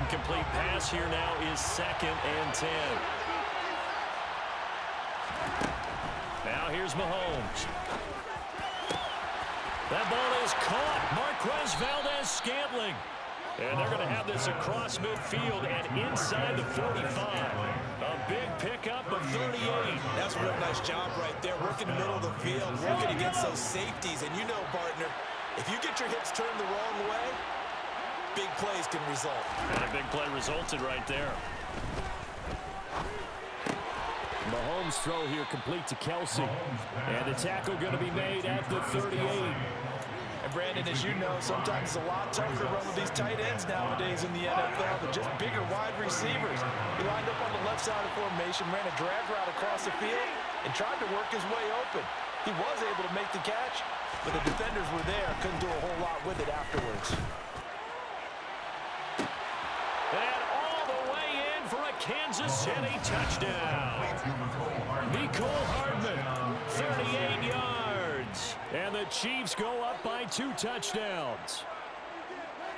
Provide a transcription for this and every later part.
incomplete pass here now is 2nd and 10. Now here's Mahomes. That ball is caught. Marquez Valdez-Scantling. And they're going to have this across midfield and inside the 45. A big pickup of 38. That's a real nice job right there. Working the middle of the field, working against those safeties. And you know, partner, if you get your hips turned the wrong way, big plays can result. And a big play resulted right there. Mahomes' throw here complete to Kelsey. And the tackle going to be made at the 38. And Brandon, as you know, sometimes it's a lot tougher to run with these tight ends nowadays in the NFL than just bigger wide receivers. He lined up on the left side of the formation, ran a drag route across the field, and tried to work his way open. He was able to make the catch, but the defenders were there, couldn't do a whole lot with it afterwards. And all the way in for a Kansas City touchdown. Nicole Hardman, 38 yards. And the Chiefs go up by 2 touchdowns.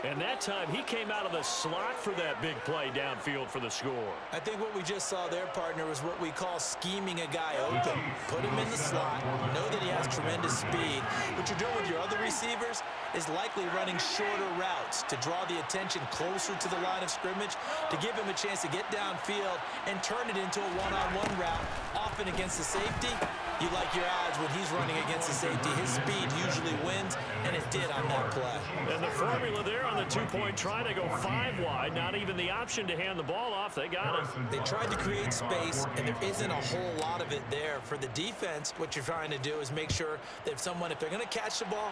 And that time, he came out of the slot for that big play downfield for the score. I think what we just saw there, partner, was what we call scheming a guy open. Put him in the slot, know that he has tremendous speed. What you're doing with your other receivers is likely running shorter routes to draw the attention closer to the line of scrimmage, to give him a chance to get downfield and turn it into a one-on-one route. Often against the safety, you like your odds when he's running against the safety. His speed usually wins, and it did on that play. And the formula there on the two-point try, they go 5 wide. Not even the option to hand the ball off. They got it. They tried to create space, and there isn't a whole lot of it there. For the defense, what you're trying to do is make sure that if they're going to catch the ball,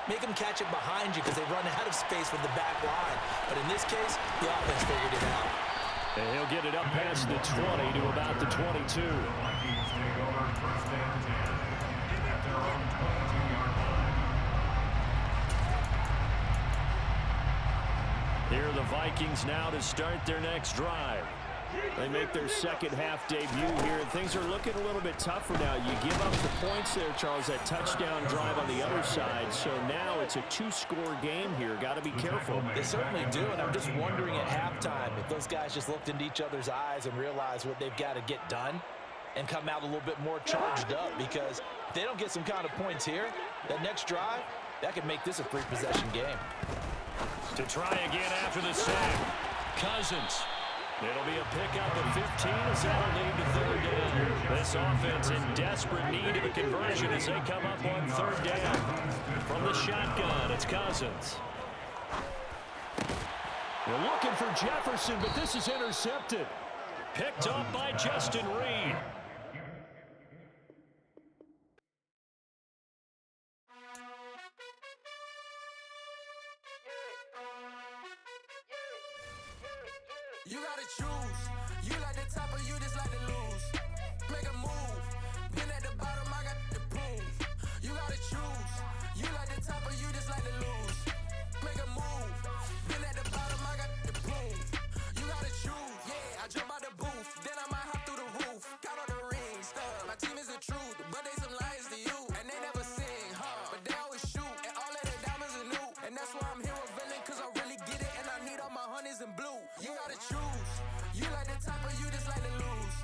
make them catch it behind you because they run out of space with the back line. But in this case, the offense figured it out. And he'll get it up past the 20 to about the 22. Here are the Vikings now to start their next drive. They make their second half debut here, and things are looking a little bit tougher now. You give up the points there, Charles, that touchdown drive on the other side. So now it's a 2-score game here. Got to be careful. They certainly do, and I'm just wondering at halftime if those guys just looked into each other's eyes and realized what they've got to get done and come out a little bit more charged up, because if they don't get some kind of points here, that next drive, that could make this a 3-possession game. To try again after the sack, Cousins. It'll be a pickup of 15 as that'll lead to 3rd down. This offense in desperate need of a conversion as they come up on 3rd down. From the shotgun, it's Cousins. They're looking for Jefferson, but this is intercepted. Picked up by Justin Reed. You gotta choose. You like the top or you just like to lose. Make a move. Been at the bottom, I got the proof. You gotta choose. You like the top or you just like to lose. Make a move. Been at the bottom, I got the proof. You gotta choose. Yeah, I jump out the booth. Then I might hop through the roof. Count all the rings. My team is the truth, but they some liars to you. And they never sing, but they always shoot. And all of their diamonds are new. And that's why I'm here with villain, cause I really get it. And I need all my honeys in blue. You gotta choose. You like the top or you just like to lose.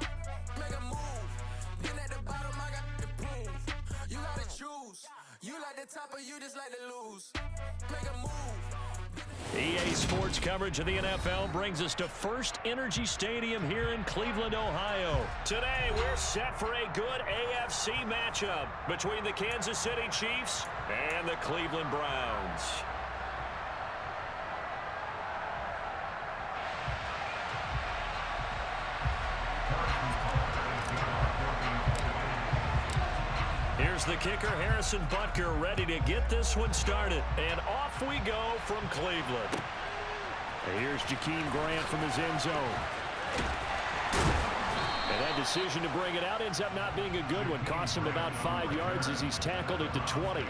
Make a move. Been at the bottom, I got the proof. You gotta choose. You like the top or you just like to lose. Make a move. EA Sports coverage of the NFL brings us to First Energy Stadium here in Cleveland, Ohio. Today, we're set for a good AFC matchup between the Kansas City Chiefs and the Cleveland Browns. Here's the kicker, Harrison Butker, ready to get this one started. And off we go from Cleveland. And here's Jakeem Grant from his end zone. And that decision to bring it out ends up not being a good one. Cost him about 5 yards as he's tackled at the 20.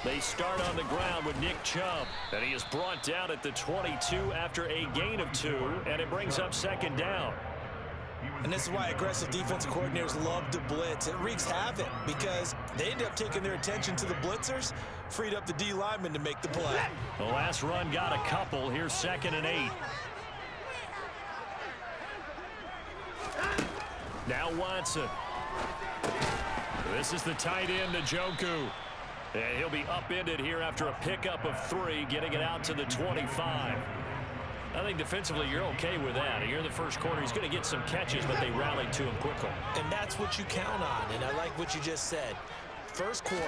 They start on the ground with Nick Chubb, and he is brought down at the 22 after a gain of 2, and it brings up 2nd down. And this is why aggressive defensive coordinators love to blitz. It wreaks havoc because they end up taking their attention to the blitzers, freed up the D lineman to make the play. The last run got a couple. Here's 2nd and 8. Now Watson. This is the tight end, Njoku. And he'll be upended here after a pickup of 3, getting it out to the 25. I think defensively you're okay with that. Here in the first quarter, he's going to get some catches, but they rallied to him quickly. And that's what you count on, and I like what you just said. First quarter,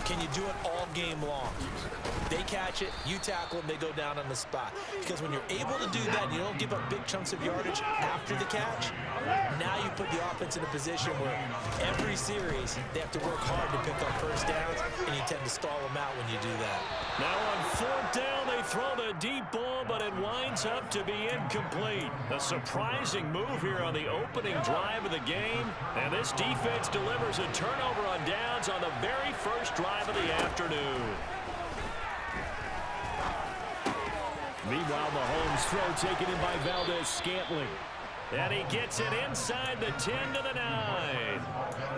can you do it all game long? They catch it, you tackle them, they go down on the spot. Because when you're able to do that, you don't give up big chunks of yardage after the catch. Now you put the offense in a position where every series they have to work hard to pick up first downs, and you tend to stall them out when you do that. Now on 4th down, they throw the deep ball, but it winds up to be incomplete. A surprising move here on the opening drive of the game, and this defense delivers a turnover on downs on the very first drive of the afternoon. Meanwhile, Mahomes' throw taken in by Valdez-Scantling. And he gets it inside the 10 to the 9.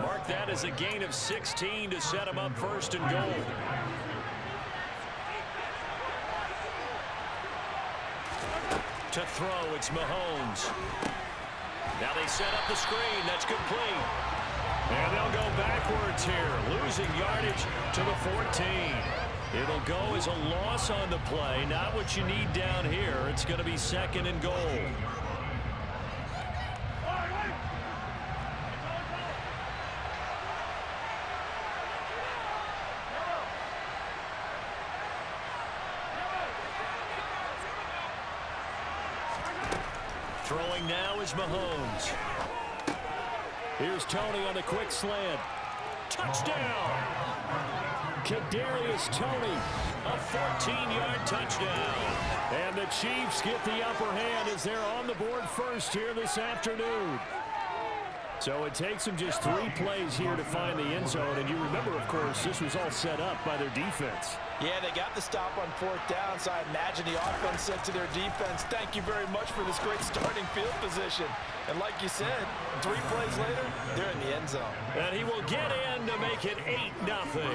Mark that as a gain of 16 to set him up 1st and goal. To throw, it's Mahomes. Now they set up the screen. That's complete. And they'll go backwards here, losing yardage to the 14. It'll go as a loss on the play. Not what you need down here. It's going to be 2nd and goal. Throwing now is Mahomes. Here's Tony on the quick slant. Touchdown! Kadarius Toney, a 14-yard touchdown. And the Chiefs get the upper hand as they're on the board first here this afternoon. So it takes them just 3 plays here to find the end zone. And you remember, of course, this was all set up by their defense. Yeah, they got the stop on 4th down, so I imagine the offense said to their defense, thank you very much for this great starting field position. And like you said, 3 plays later, they're in the end zone. And he will get in to make it 8-0.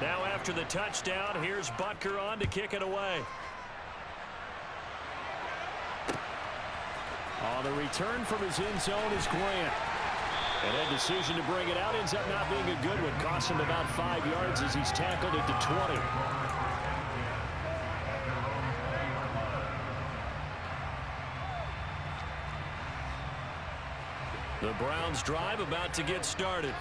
Now after the touchdown, here's Butker on to kick it away. On the return from his end zone is Grant. And that decision to bring it out ends up not being a good one. Costs him about 5 yards as he's tackled at the 20. The Browns drive about to get started.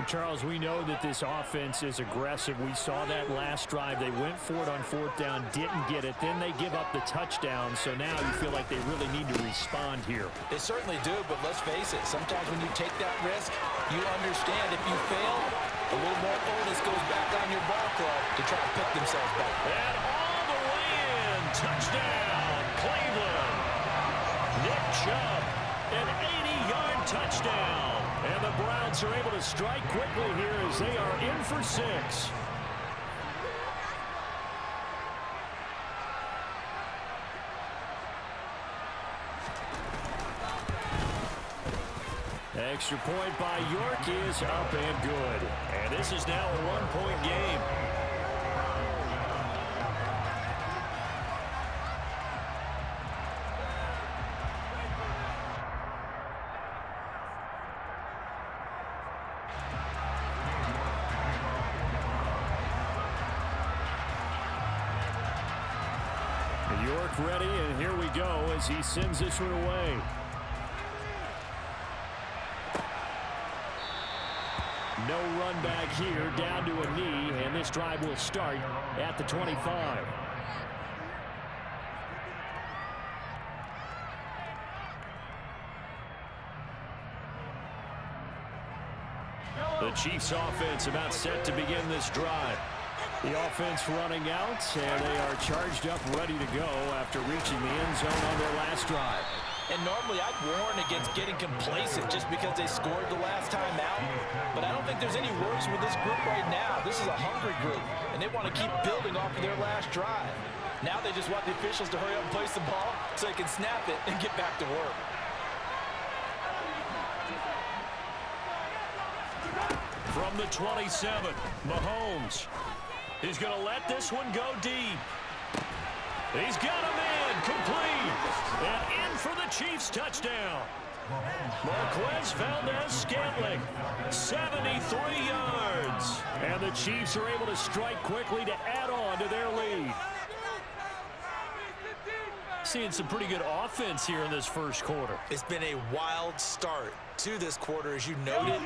Charles, we know that this offense is aggressive. We saw that last drive. They went for it on 4th down, didn't get it. Then they give up the touchdown. So now you feel like they really need to respond here. They certainly do, but let's face it. Sometimes when you take that risk, you understand if you fail, a little more onus goes back on your ball club to try to pick themselves back. And all the way in. Touchdown, Cleveland. Nick Chubb, an 80-yard touchdown. And the Browns are able to strike quickly here as they are in for 6. Extra point by York is up and good. And this is now a 1-point game. York ready, and here we go as he sends this one away. No run back here, down to a knee, and this drive will start at the 25. The Chiefs offense about set to begin this drive. The offense running out, and they are charged up, ready to go after reaching the end zone on their last drive. And normally I'd warn against getting complacent just because they scored the last time out. But I don't think there's any worries with this group right now. This is a hungry group, and they want to keep building off of their last drive. Now they just want the officials to hurry up and place the ball so they can snap it and get back to work. From the 27, Mahomes. He's going to let this one go deep. He's got him in, complete, and in for the Chiefs touchdown. Marquez Valdez-Scantling, 73 yards. And the Chiefs are able to strike quickly to add on to their lead. Seeing some pretty good offense here in this first quarter. It's been a wild start to this quarter, as you noted.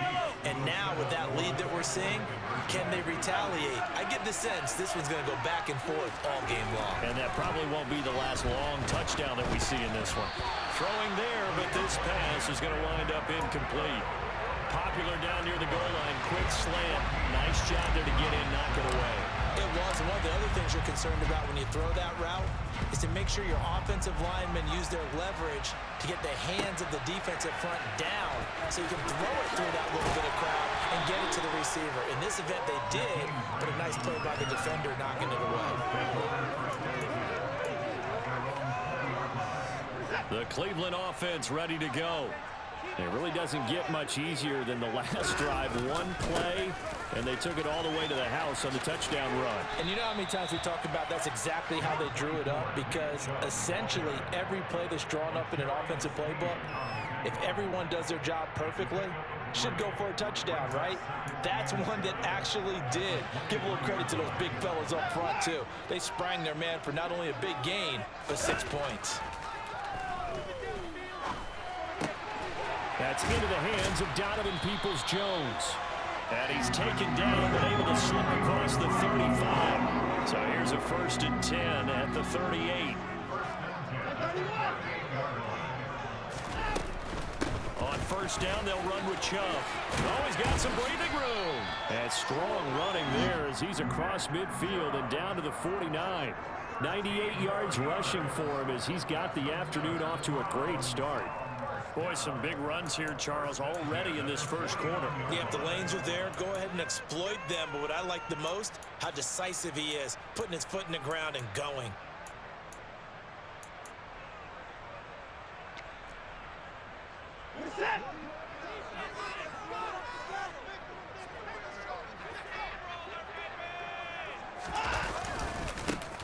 And now with that lead that we're seeing, can they retaliate? I get the sense this one's going to go back and forth all game long. And that probably won't be the last long touchdown that we see in this one. Throwing there, but this pass is going to wind up incomplete. Popular down near the goal line. Quick slant. Nice job there to get in, knock it away. It was. And one of the other things you're concerned about when you throw that route is to make sure your offensive linemen use their leverage to get the hands of the defensive front down so you can throw it through that little bit of crowd and get it to the receiver. In this event, they did, but a nice play by the defender knocking it away. The Cleveland offense ready to go. It really doesn't get much easier than the last drive. One play, and they took it all the way to the house on the touchdown run. And you know how many times we talked about that's exactly how they drew it up? Because essentially every play that's drawn up in an offensive playbook, if everyone does their job perfectly, should go for a touchdown, right? That's one that actually did. Give a little credit to those big fellas up front, too. They sprang their man for not only a big gain, but 6 points. That's into the hands of Donovan Peoples-Jones. And he's taken down but able to slip across the 35. So here's a 1st and 10 at the 38. On 1st down, they'll run with Chubb. Oh, he's got some breathing room. And strong running there as he's across midfield and down to the 49. 98 yards rushing for him as he's got the afternoon off to a great start. Boy, some big runs here, Charles, already in this first quarter. Yeah, if the lanes are there, go ahead and exploit them. But what I like the most, how decisive he is, putting his foot in the ground and going.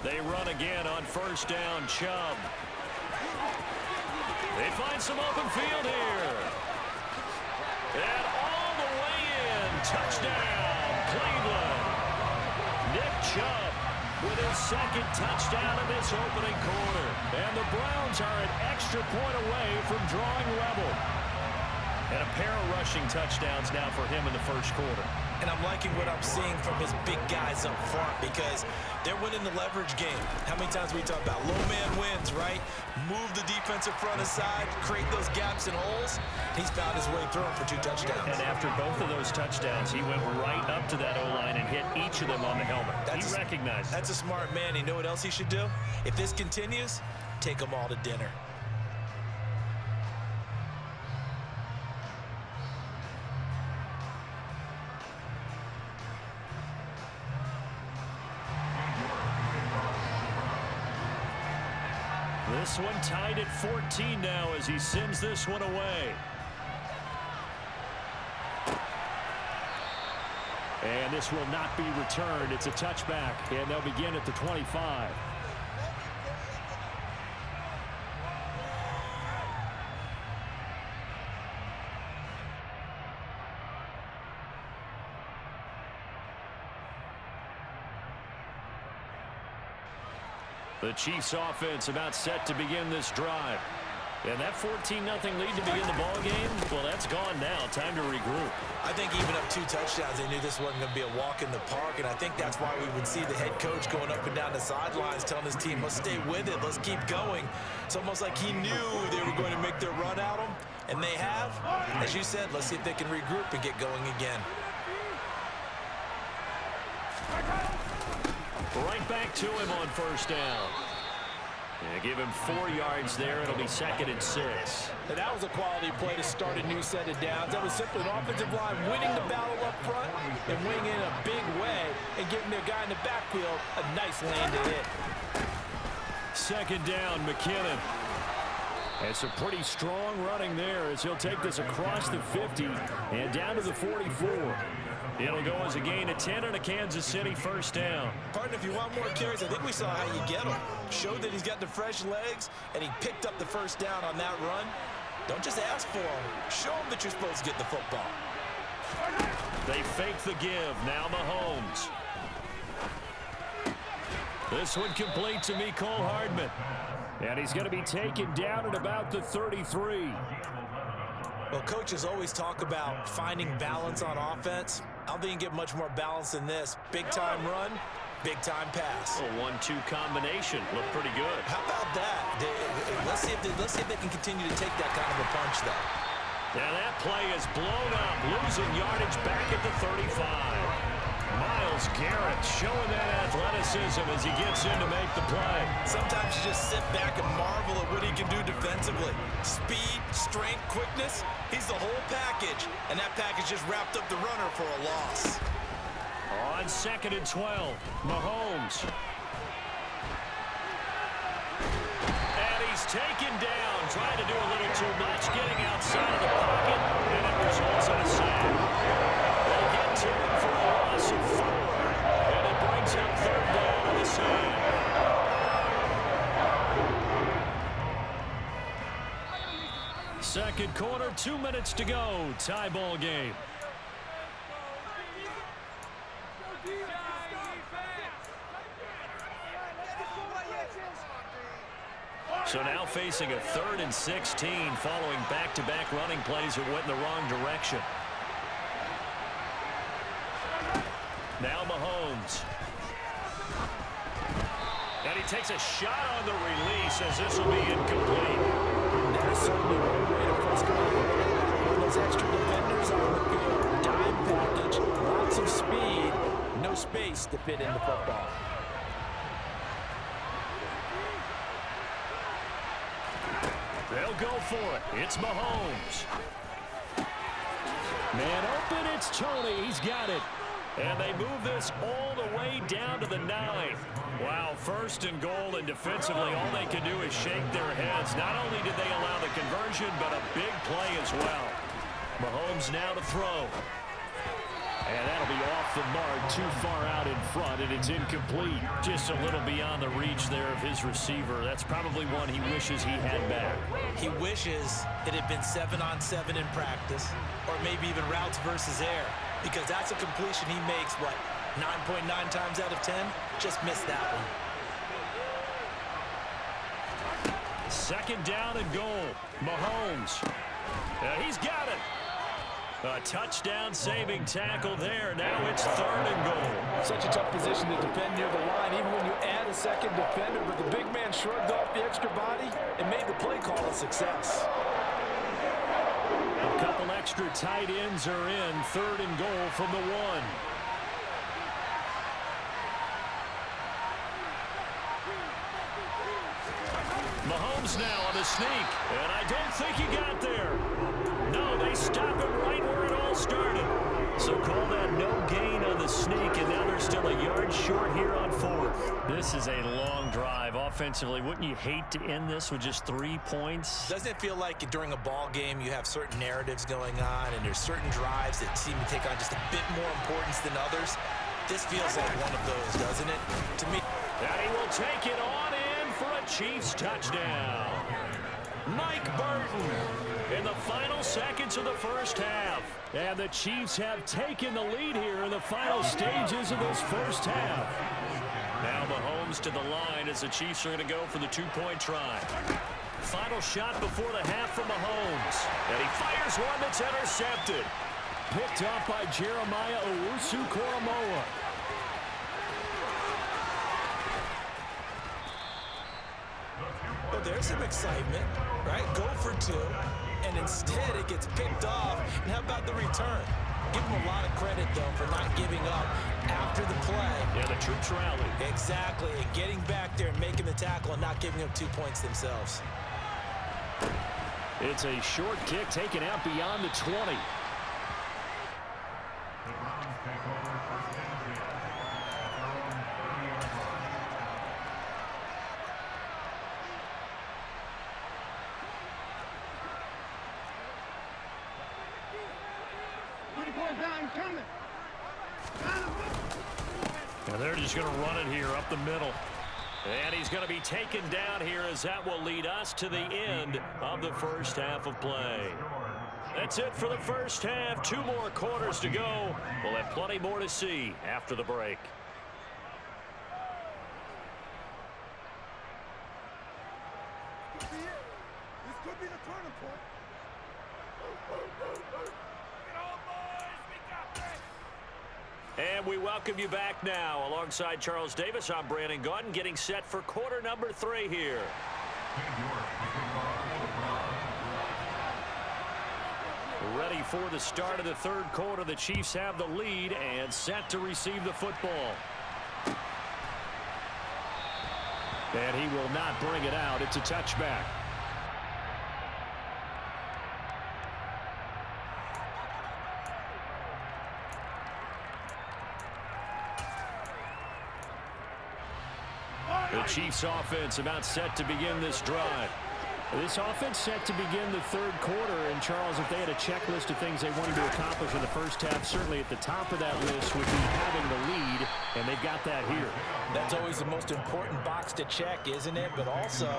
They run again on 1st down, Chubb. They find some open field here. And all the way in. Touchdown, Cleveland. Nick Chubb with his 2nd touchdown of this opening quarter. And the Browns are an extra point away from drawing level. And a pair of rushing touchdowns now for him in the first quarter. And I'm liking what I'm seeing from his big guys up front because they're winning the leverage game. How many times we talk about low man wins, right? Move the defensive front aside, create those gaps and holes. He's found his way through them for 2 touchdowns. And after both of those touchdowns, he went right up to that O-line and hit each of them on the helmet. He recognized it. That's a smart man. You know what else he should do? If this continues, take them all to dinner. This one tied at 14 now as he sends this one away. And this will not be returned. It's a touchback, and they'll begin at the 25. The Chiefs offense about set to begin this drive. And that 14-0 lead to begin the ball game, well, that's gone now. Time to regroup. I think even up 2 touchdowns, they knew this wasn't going to be a walk in the park, and I think that's why we would see the head coach going up and down the sidelines telling his team, let's stay with it, let's keep going. It's almost like he knew they were going to make their run at him, and they have. As you said, let's see if they can regroup and get going again. Right back to him on 1st down. Yeah, give him 4 yards there. It'll be 2nd and 6. And that was a quality play to start a new set of downs. That was simply an offensive line winning the battle up front and winning in a big way and giving their guy in the backfield a nice lane to hit. 2nd down, McKinnon. It's a pretty strong running there as he'll take this across the 50 and down to the 44. It'll go as a gain of 10 and a Kansas City 1st down. Partner, if you want more carries, I think we saw how you get him. Showed that he's got the fresh legs, and he picked up the 1st down on that run. Don't just ask for him. Show him that you're supposed to get the football. They fake the give. Now Mahomes. This one complete to Mecole Hardman. And he's going to be taken down at about the 33. Well, coaches always talk about finding balance on offense. I don't think you can get much more balance than this. Big-time run, big-time pass. A 1-2 combination. Looked pretty good. How about that? Let's see if they can continue to take that kind of a punch, though. Now that play is blown up, losing yardage back at the 35. Myles Garrett showing that athleticism as he gets in to make the play. Sometimes you just sit back and marvel at what he can do defensively. Speed, strength, quickness, he's the whole package. And that package just wrapped up the runner for a loss. On 2nd and 12, Mahomes. And he's taken down, trying to do a little too much, getting outside of the pocket, and it results in a sack. They get to him for a loss of 4, and it brings up 3rd down on the side. Second quarter, 2 minutes to go. Tie ball game. So now facing a 3rd and 16 following back-to-back running plays that went in the wrong direction. Now Mahomes. And he takes a shot on the release as this will be incomplete. That is certainly one way to frustrate one of those extra defenders on the field. Dime package, lots of speed, no space to fit in the football. They'll go for it. It's Mahomes. Man open, it's Tony. He's got it. And they move this all the way down to the 9. Wow, 1st and goal, and defensively all they can do is shake their heads. Not only did they allow the conversion, but a big play as well. Mahomes now to throw. And that'll be off the mark, too far out in front, and it's incomplete. Just a little beyond the reach there of his receiver. That's probably one he wishes he had back. He wishes it had been 7-on-7 in practice, or maybe even routes versus air, because that's a completion he makes, what, 9.9 times out of 10? Just missed that one. 2nd down and goal. Mahomes. He's got it. A touchdown-saving tackle there. Now it's 3rd and goal. Such a tough position to defend near the line, even when you add a second defender. But the big man shrugged off the extra body and made the play call a success. A couple extra tight ends are in. 3rd and goal from the 1. Mahomes now on the sneak, and I don't think he got there. No, they stop him right where it all started. So call that no gain on the sneak, and now they're still a yard short here on 4th. This is a long drive offensively. Wouldn't you hate to end this with just 3 points? Doesn't it feel like during a ball game you have certain narratives going on, and there's certain drives that seem to take on just a bit more importance than others? This feels like one of those, doesn't it? To me. And he will take it on in for a Chiefs touchdown. Mike Burton in the final seconds of the 1st half. And the Chiefs have taken the lead here in the final stages of this 1st half. Now Mahomes to the line as the Chiefs are going to go for the 2-point try. Final shot before the half from Mahomes. And he fires one that's intercepted. Picked up by Jeremiah Owusu-Koramoah. Well, there's some excitement, right? Go for 2, and instead it gets picked off. And how about the return? Give them a lot of credit, though, for not giving up after the play. Yeah, the troops rally. Exactly, and getting back there and making the tackle and not giving up 2 points themselves. It's a short kick taken out beyond the 20. And they're just going to run it here up the middle. And he's going to be taken down here as that will lead us to the end of the first half of play. That's it for the first half. 2 more quarters to go. We'll have plenty more to see after the break. This could be the turning point. And we welcome you back now. Alongside Charles Davis, I'm Brandon Gaudin, getting set for quarter number 3 here. Ready for the start of the third quarter. The Chiefs have the lead and set to receive the football. And he will not bring it out. It's a touchback. The Chiefs offense about set to begin this drive. This offense set to begin the third quarter, and Charles, if they had a checklist of things they wanted to accomplish in the first half, certainly at the top of that list would be having the lead, and they've got that here. That's always the most important box to check, isn't it? But also,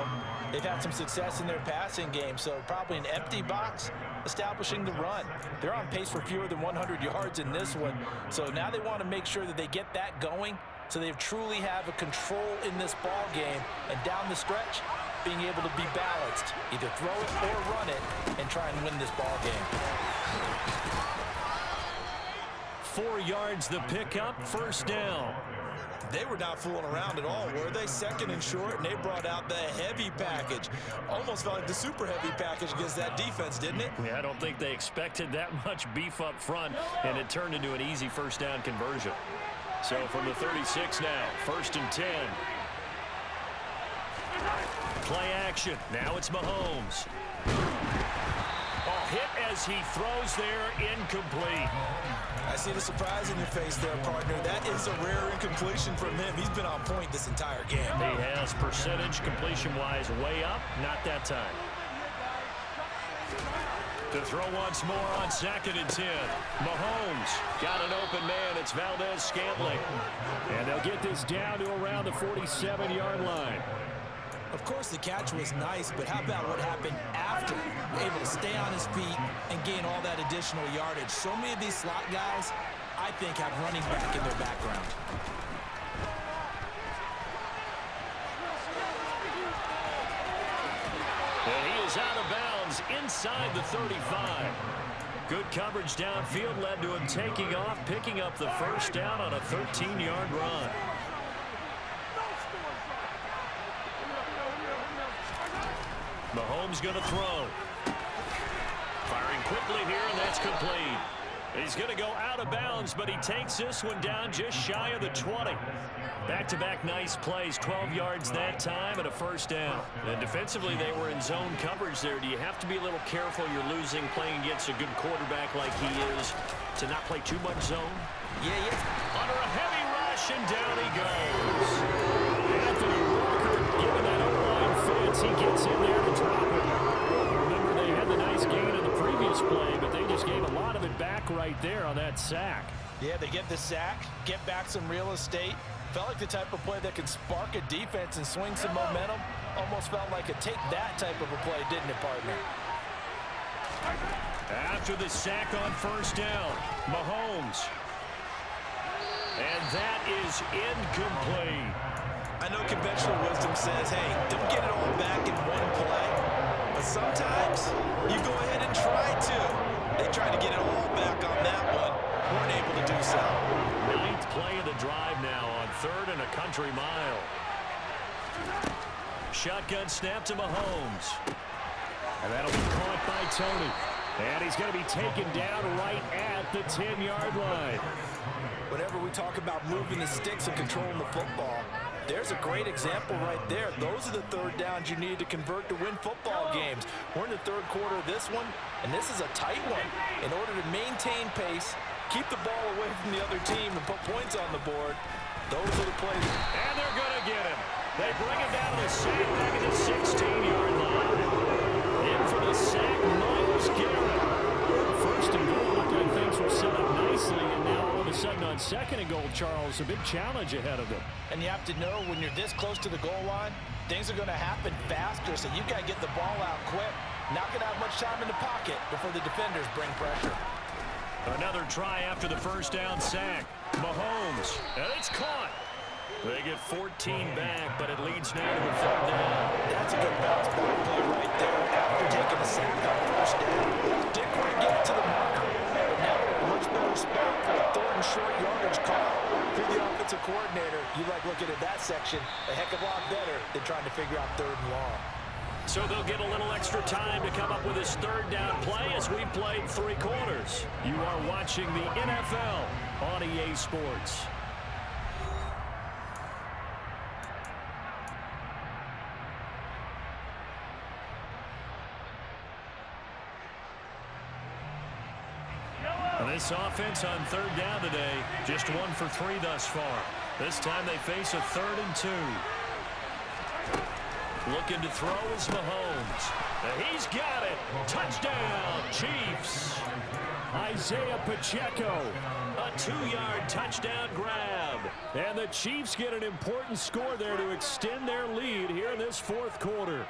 they've had some success in their passing game, so probably an empty box establishing the run. They're on pace for fewer than 100 yards in this one, so now they want to make sure that they get that going so they truly have a control in this ball game, and down the stretch, being able to be balanced, either throw it or run it, and try and win this ball game. 4 yards the pickup, first down. They were not fooling around at all, were they? Second and short, and they brought out the heavy package. Almost felt like the super heavy package against that defense, didn't it? Yeah, I don't think they expected that much beef up front, and it turned into an easy first down conversion. So from the 36 now, first and 10. Play action. Now it's Mahomes. Hit as he throws there, incomplete. I see the surprise in your face there, partner. That is a rare incompletion from him. He's been on point this entire game. He has percentage completion-wise way up. Not that time. To throw once more on second and 10. Mahomes got an open man. It's Valdez-Scantling. And they'll get this down to around the 47-yard line. Of course, the catch was nice, but how about what happened after? Able to stay on his feet and gain all that additional yardage. So many of these slot guys, I think, have running back in their background. And he is out of bounds inside the 35. Good coverage downfield led to him taking off, picking up the first down on a 13-yard run. Mahomes going to throw. Firing quickly here, and that's complete. He's going to go out of bounds, but he takes this one down just shy of the 20. Back-to-back nice plays, 12 yards that time and a first down. And defensively, they were in zone coverage there. Do you have to be a little careful? You're losing playing against a good quarterback like he is to not play too much zone? Yeah. Under a heavy rush, and down he goes. Anthony Walker giving that O-line fence. He gets in there to drop it. Remember, they had the nice gain in the previous play, but they just gave a lot of it back right there on that sack. Yeah, they get the sack, get back some real estate. Felt like the type of play that can spark a defense and swing some momentum. Almost felt like a take that type of a play, didn't it, partner? After the sack on first down, Mahomes. And that is incomplete. I know conventional wisdom says, hey, don't get it all back in one play. But sometimes you go ahead and try to. They tried to get it all back on that one. Weren't able to do so. Ninth play of the drive now on third and a country mile. Shotgun snap to Mahomes. And that'll be caught by Tony. And he's going to be taken down right at the 10-yard line. Whenever we talk about moving the sticks and controlling the football, there's a great example right there. Those are the third downs you need to convert to win football games. We're in the third quarter of this one, and this is a tight one. In order to maintain pace, keep the ball away from the other team, and put points on the board, those are the plays. And they're going to get him. They bring him down to the sack back at the 16-yard line. In for the sack, Myles Garrett. First and goal, looked like things were set up nicely, and now all of a sudden on second and goal, Charles, a big challenge ahead of them. And you have to know when you're this close to the goal line, things are going to happen faster, so you got to get the ball out quick. Not going to have much time in the pocket before the defenders bring pressure. Another try after the first down sack. Mahomes, and it's caught. They get 14 back, but it leads now to a third down. That's a good bounce back play right there after taking a sack on first down. Didn't quite get it to the marker, but now we're in a much better spot for a third and short yardage call. If you're the offensive coordinator, you like looking at that section a heck of a lot better than trying to figure out third and long. So they'll get a little extra time to come up with this third down play as we played 3 quarters. You are watching the NFL on EA Sports. This offense on third down today, just 1 for 3 thus far. This time they face a 3rd and 2. Looking to throw is Mahomes. He's got it. Touchdown, Chiefs. Isaiah Pacheco, a 2-yard touchdown grab. And the Chiefs get an important score there to extend their lead here in this 4th quarter.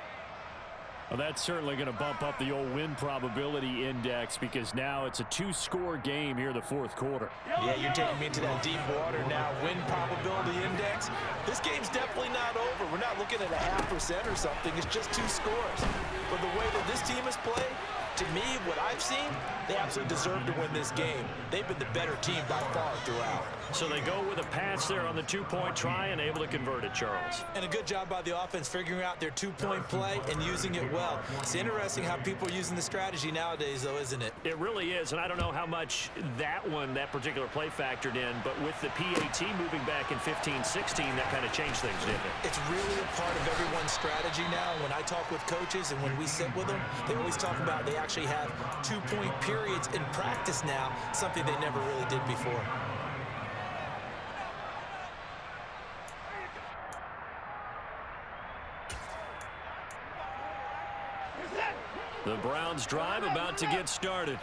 Well, that's certainly going to bump up the old win probability index because now it's a 2-score game here in the 4th quarter. Yeah, you're taking me into that deep water now. Win probability index. This game's definitely not over. We're not looking at a 0.5% or something. It's just 2 scores. But the way that this team has played, to me, what I've seen, they absolutely deserve to win this game. They've been the better team by far throughout. So they go with a pass there on the 2-point try and able to convert it, Charles. And a good job by the offense figuring out their 2-point play and using it well. It's interesting how people are using the strategy nowadays, though, isn't it? It really is, and I don't know how much that particular play factored in, but with the PAT moving back in 15-16, that kind of changed things, didn't it? It's really a part of everyone's strategy now. When I talk with coaches and when we sit with them, they always talk about they actually have 2-point periods in practice now, something they never really did before. The Browns drive about to get started.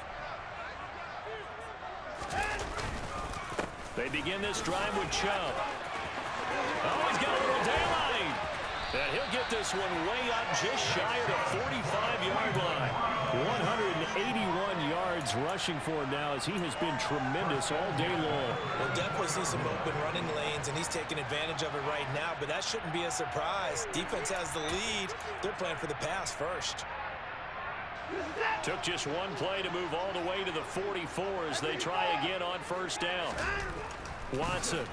They begin this drive with Chubb. Oh, he's got a little daylight. And he'll get this one way up just shy of the 45-yard line. 181 yards rushing for him now as he has been tremendous all day long. We'll definitely see some open running lanes, and he's taking advantage of it right now, but that shouldn't be a surprise. Defense has the lead. They're playing for the pass first. Took just one play to move all the way to the 44 as they try again on first down. Watson.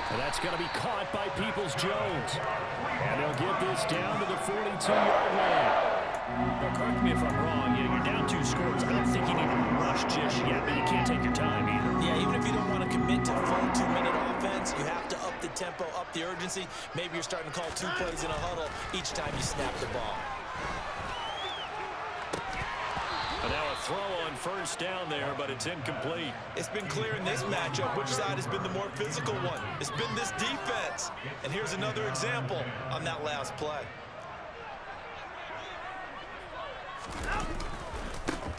And that's going to be caught by Peoples-Jones. And they'll get this down to the 42-yard line. Now, correct me if I'm wrong. You're down 2 scores. I don't think you need to rush just yet, but you can't take your time either. Yeah, even if you don't want to commit to full 2-minute offense, you have to up the tempo, up the urgency. Maybe you're starting to call 2 plays in a huddle each time you snap the ball. And now a throw on first down there, but it's incomplete. It's been clear in this matchup which side has been the more physical one. It's been this defense. And here's another example on that last play.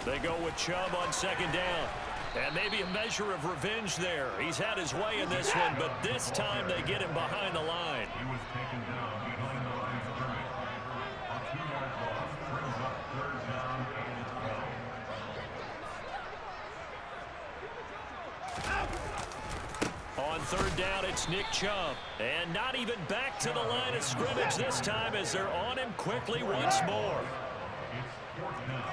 They go with Chubb on second down. And maybe a measure of revenge there. He's had his way in this one, but this time they get him behind the line. He was taken down behind the line of scrimmage. A 2-yard loss brings up third down and 12. On third down, it's Nick Chubb. And not even back to the line of scrimmage this time as they're on him quickly once more. It's 4th down.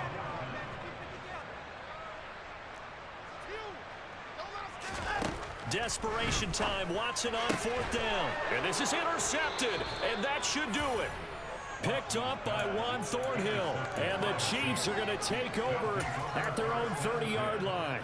Desperation time. Watson on 4th down. And this is intercepted. And that should do it. Picked off by Juan Thornhill. And the Chiefs are going to take over at their own 30-yard line.